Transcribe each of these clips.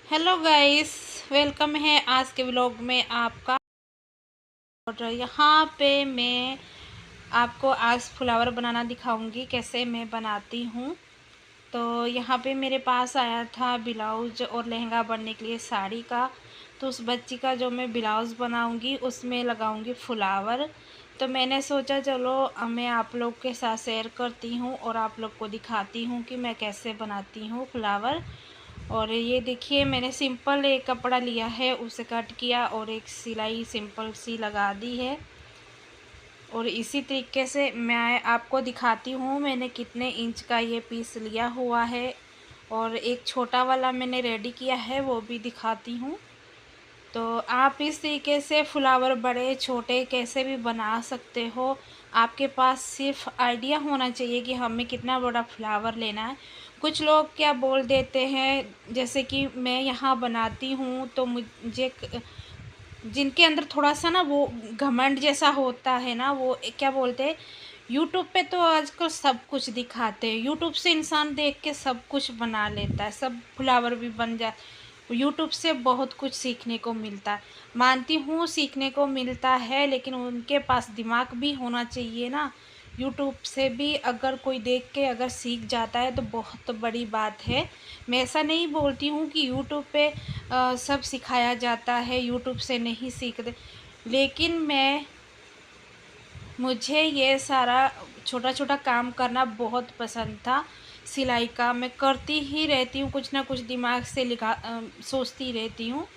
Hello guys, welcome है आज के व्लॉग में आपका। और यहाँ पे मैं आपको आज फ्लावर बनाना दिखाऊंगी कैसे मैं बनाती हूँ। तो यहाँ पे मेरे पास आया था ब्लाउज और लहंगा बनने के लिए साड़ी का। तो उस बच्ची का जो मैं ब्लाउज़ बनाऊंगी उसमें लगाऊंगी फ्लावर। तो मैंने सोचा चलो मैं आप लोग के साथ शेयर करती हूँ और आप लोग को दिखाती हूँ कि मैं कैसे बनाती हूँ फ्लावर। और ये देखिए, मैंने सिंपल एक कपड़ा लिया है, उसे कट किया और एक सिलाई सिंपल सी लगा दी है। और इसी तरीके से मैं आपको दिखाती हूँ मैंने कितने इंच का ये पीस लिया हुआ है। और एक छोटा वाला मैंने रेडी किया है, वो भी दिखाती हूँ। तो आप इस तरीके से फ्लावर बड़े छोटे कैसे भी बना सकते हो। आपके पास सिर्फ आइडिया होना चाहिए कि हमें कितना बड़ा फ्लावर लेना है। कुछ लोग क्या बोल देते हैं, जैसे कि मैं यहाँ बनाती हूँ तो मुझे जिनके अंदर थोड़ा सा ना वो घमंड जैसा होता है ना, वो क्या बोलते हैं, यूट्यूब पे तो आजकल सब कुछ दिखाते हैं। यूट्यूब से इंसान देख के सब कुछ बना लेता है, सब फ्लावर भी बन जा। यूट्यूब से बहुत कुछ सीखने को मिलता है, मानती हूँ सीखने को मिलता है, लेकिन उनके पास दिमाग भी होना चाहिए ना। यूट्यूब से भी अगर कोई देख के अगर सीख जाता है तो बहुत बड़ी बात है। मैं ऐसा नहीं बोलती हूँ कि यूट्यूब पे सब सिखाया जाता है, यूट्यूब से नहीं सीखते। लेकिन मुझे ये सारा छोटा छोटा काम करना बहुत पसंद था। सिलाई का मैं करती ही रहती हूँ, कुछ ना कुछ दिमाग से सोचती रहती हूँ।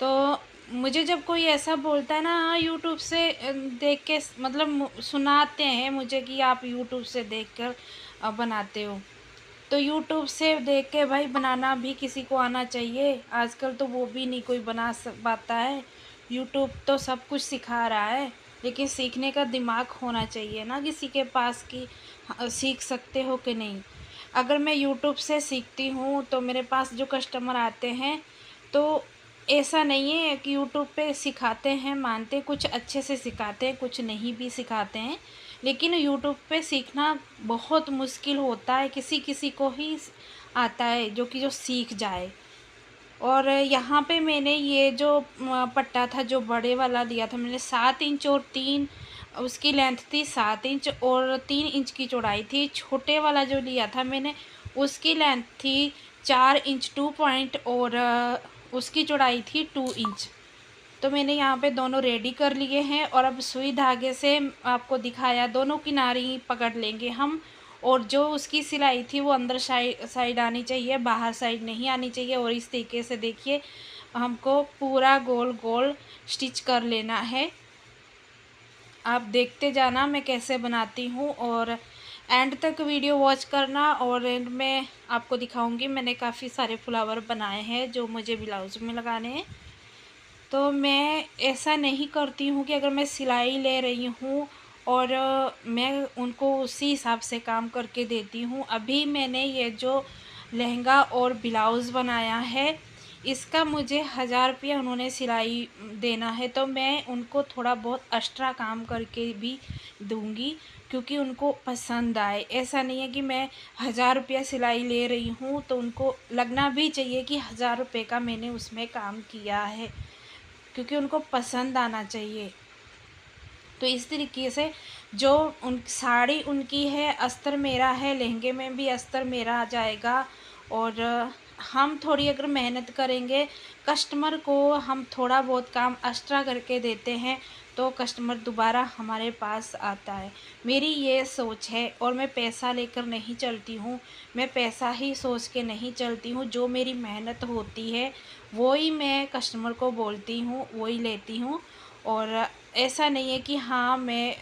तो मुझे जब कोई ऐसा बोलता है ना, हाँ यूट्यूब से देख के, मतलब सुनाते हैं मुझे कि आप यूट्यूब से देख कर बनाते हो। तो यूट्यूब से देख के भाई बनाना भी किसी को आना चाहिए। आजकल तो वो भी नहीं कोई बना पाता है। यूट्यूब तो सब कुछ सिखा रहा है, लेकिन सीखने का दिमाग होना चाहिए ना किसी के पास कि सीख सकते हो कि नहीं। अगर मैं यूट्यूब से सीखती हूँ तो मेरे पास जो कस्टमर आते हैं, तो ऐसा नहीं है कि यूट्यूब पे सिखाते हैं, मानते कुछ अच्छे से सिखाते हैं, कुछ नहीं भी सिखाते हैं। लेकिन यूट्यूब पे सीखना बहुत मुश्किल होता है, किसी किसी को ही आता है जो सीख जाए। और यहाँ पे मैंने ये जो पट्टा था जो बड़े वाला दिया था मैंने 7 इंच, और 3 उसकी लेंथ थी 7 इंच और 3 इंच की चौड़ाई थी। छोटे वाला जो लिया था मैंने, उसकी लेंथ थी 4 इंच 2 पॉइंट, और उसकी चौड़ाई थी 2 इंच। तो मैंने यहाँ पे दोनों रेडी कर लिए हैं, और अब सुई धागे से आपको दिखाया दोनों किनारे ही पकड़ लेंगे हम। और जो उसकी सिलाई थी वो अंदर साइड आनी चाहिए, बाहर साइड नहीं आनी चाहिए। और इस तरीके से देखिए हमको पूरा गोल गोल स्टिच कर लेना है। आप देखते जाना मैं कैसे बनाती हूँ, और एंड तक वीडियो वॉच करना। और एंड में आपको दिखाऊंगी मैंने काफ़ी सारे फ्लावर बनाए हैं जो मुझे ब्लाउज में लगाने हैं। तो मैं ऐसा नहीं करती हूँ कि अगर मैं सिलाई ले रही हूँ और मैं उनको उसी हिसाब से काम करके देती हूँ। अभी मैंने ये जो लहंगा और ब्लाउज़ बनाया है, इसका मुझे 1000 रुपया उन्होंने सिलाई देना है। तो मैं उनको थोड़ा बहुत एक्स्ट्रा काम करके भी दूँगी, क्योंकि उनको पसंद आए। ऐसा नहीं है कि मैं 1000 रुपया सिलाई ले रही हूँ, तो उनको लगना भी चाहिए कि 1000 रुपये का मैंने उसमें काम किया है, क्योंकि उनको पसंद आना चाहिए। तो इस तरीके से जो उन साड़ी उनकी है, अस्तर मेरा है, लहंगे में भी अस्तर मेरा आ जाएगा। और हम थोड़ी अगर मेहनत करेंगे, कस्टमर को हम थोड़ा बहुत काम एक्स्ट्रा करके देते हैं, तो कस्टमर दोबारा हमारे पास आता है। मेरी ये सोच है, और मैं पैसा लेकर नहीं चलती हूँ, मैं पैसा ही सोच के नहीं चलती हूँ। जो मेरी मेहनत होती है वो ही मैं कस्टमर को बोलती हूँ, वो ही लेती हूँ। और ऐसा नहीं है कि हाँ मैं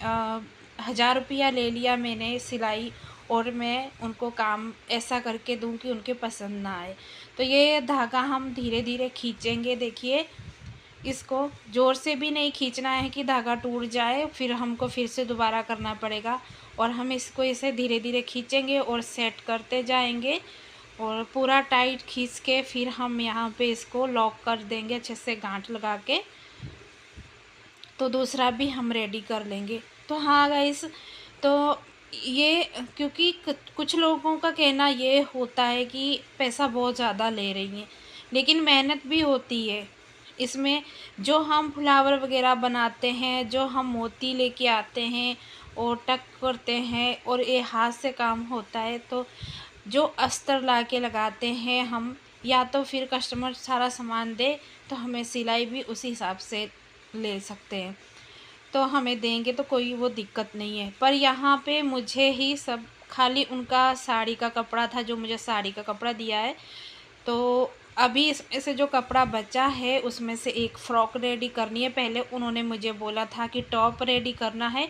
1000 रुपया ले लिया मैंने सिलाई और मैं उनको काम ऐसा करके दूँ कि उनके पसंद ना आए। तो ये धागा हम धीरे धीरे खींचेंगे। देखिए, इसको ज़ोर से भी नहीं खींचना है कि धागा टूट जाए, फिर हमको फिर से दोबारा करना पड़ेगा। और हम इसको ऐसे धीरे धीरे खींचेंगे और सेट करते जाएंगे, और पूरा टाइट खींच के फिर हम यहाँ पे इसको लॉक कर देंगे अच्छे से गांठ लगा के। तो दूसरा भी हम रेडी कर लेंगे। तो हाँ गाइस, तो ये क्योंकि कुछ लोगों का कहना ये होता है कि पैसा बहुत ज़्यादा ले रही हैं, लेकिन मेहनत भी होती है इसमें। जो हम फ्लावर वगैरह बनाते हैं, जो हम मोती लेके आते हैं और टक करते हैं और ये हाथ से काम होता है, तो जो अस्तर ला के लगाते हैं हम, या तो फिर कस्टमर सारा सामान दे तो हमें सिलाई भी उसी हिसाब से ले सकते हैं, तो हमें देंगे तो कोई वो दिक्कत नहीं है। पर यहाँ पे मुझे ही सब, खाली उनका साड़ी का कपड़ा था जो मुझे साड़ी का कपड़ा दिया है। तो अभी इसमें से जो कपड़ा बचा है उसमें से एक फ़्रॉक रेडी करनी है। पहले उन्होंने मुझे बोला था कि टॉप रेडी करना है,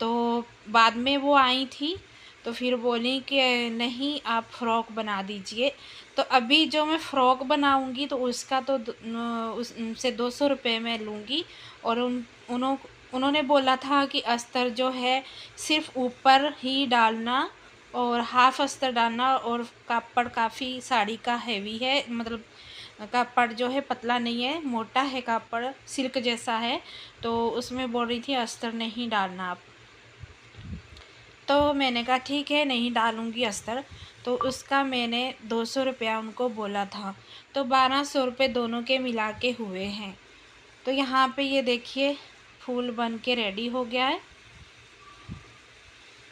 तो बाद में वो आई थी तो फिर बोली कि नहीं आप फ़्रॉक बना दीजिए। तो अभी जो मैं फ़्रॉक बनाऊंगी तो उसका तो उनसे 200 रुपये मैं लूँगी। और उन्होंने बोला था कि अस्तर जो है सिर्फ़ ऊपर ही डालना और हाफ अस्तर डालना, और कापड़ काफ़ी साड़ी का हैवी है, मतलब कापड़ जो है पतला नहीं है, मोटा है कापड़, सिल्क जैसा है। तो उसमें बोल रही थी अस्तर नहीं डालना आप। तो मैंने कहा ठीक है नहीं डालूँगी अस्तर। तो उसका मैंने 200 रुपया उनको बोला था, तो 1200 रुपये दोनों के मिला के हुए हैं। तो यहाँ पे ये देखिए फूल बन के रेडी हो गया है,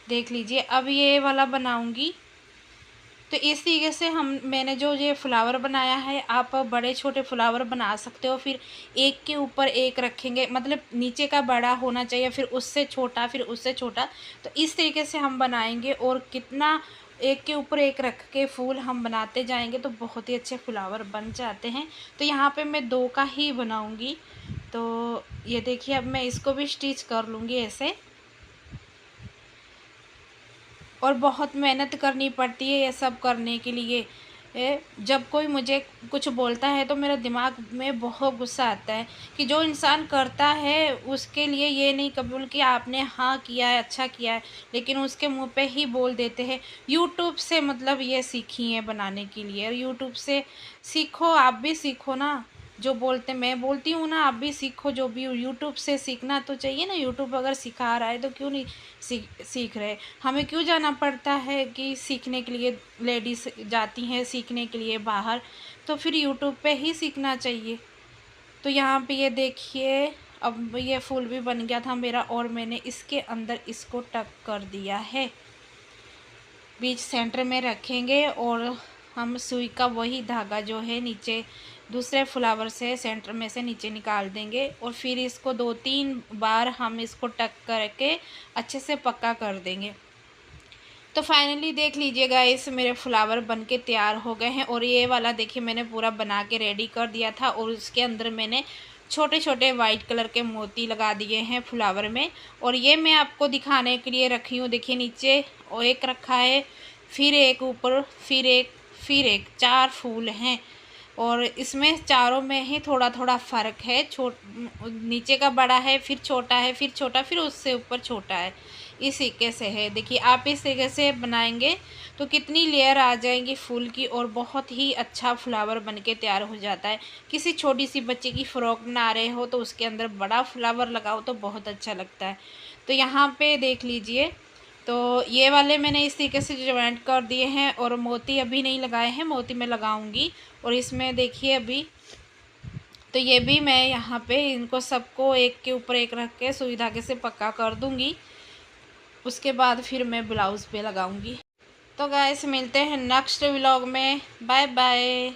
देख लीजिए। अब ये वाला बनाऊँगी। तो इस तरीके से मैंने जो ये फ्लावर बनाया है, आप बड़े छोटे फ्लावर बना सकते हो। फिर एक के ऊपर एक रखेंगे, मतलब नीचे का बड़ा होना चाहिए, फिर उससे छोटा, फिर उससे छोटा। तो इस तरीके से हम बनाएंगे, और कितना एक के ऊपर एक रख के फूल हम बनाते जाएंगे तो बहुत ही अच्छे फ्लावर बन जाते हैं। तो यहाँ पे मैं 2 का ही बनाऊँगी। तो ये देखिए अब मैं इसको भी स्टिच कर लूँगी ऐसे। और बहुत मेहनत करनी पड़ती है ये सब करने के लिए। जब कोई मुझे कुछ बोलता है तो मेरा दिमाग में बहुत गुस्सा आता है कि जो इंसान करता है उसके लिए ये नहीं कबूल कि आपने हाँ किया है, अच्छा किया है, लेकिन उसके मुंह पे ही बोल देते हैं। यूट्यूब से मतलब ये सीखी है बनाने के लिए, और यूट्यूब से सीखो, आप भी सीखो ना। जो बोलते मैं बोलती हूँ ना, आप भी सीखो। जो भी यूट्यूब से सीखना तो चाहिए ना, यूट्यूब अगर सिखा रहा है तो क्यों नहीं सीख रहे। हमें क्यों जाना पड़ता है कि सीखने के लिए, लेडीज़ जाती हैं सीखने के लिए बाहर, तो फिर यूट्यूब पे ही सीखना चाहिए। तो यहाँ पे ये देखिए अब ये फूल भी बन गया था मेरा, और मैंने इसके अंदर इसको टक कर दिया है। बीच सेंटर में रखेंगे और हम सुई का वही धागा जो है नीचे दूसरे फ्लावर से सेंटर में से नीचे निकाल देंगे, और फिर इसको 2-3 बार हम इसको टक करके अच्छे से पक्का कर देंगे। तो फाइनली देख लीजिएगा इस मेरे फ्लावर बन के तैयार हो गए हैं। और ये वाला देखिए मैंने पूरा बना के रेडी कर दिया था, और उसके अंदर मैंने छोटे छोटे वाइट कलर के मोती लगा दिए हैं फ्लावर में। और ये मैं आपको दिखाने के लिए रखी हूँ, देखिए नीचे और एक रखा है, फिर एक ऊपर, फिर एक 4 फूल हैं। और इसमें चारों में ही थोड़ा थोड़ा फ़र्क है, नीचे का बड़ा है, फिर छोटा है, फिर छोटा, फिर उससे ऊपर छोटा है। इस तरीके से है, देखिए आप इस तरीके से बनाएंगे तो कितनी लेयर आ जाएंगी फूल की, और बहुत ही अच्छा फ्लावर बनके तैयार हो जाता है। किसी छोटी सी बच्चे की फ़्रॉक बना रहे हो तो उसके अंदर बड़ा फ्लावर लगाओ तो बहुत अच्छा लगता है। तो यहाँ पे देख लीजिए, तो ये वाले मैंने इस तरीके से जॉइंट कर दिए हैं, और मोती अभी नहीं लगाए हैं, मोती मैं लगाऊंगी। और इसमें देखिए अभी तो ये भी मैं यहाँ पे इनको सबको एक के ऊपर एक रख के सुई धागे से पक्का कर दूँगी। उसके बाद फिर मैं ब्लाउज़ पे लगाऊंगी। तो गाइस मिलते हैं नेक्स्ट व्लॉग में, बाय बाय।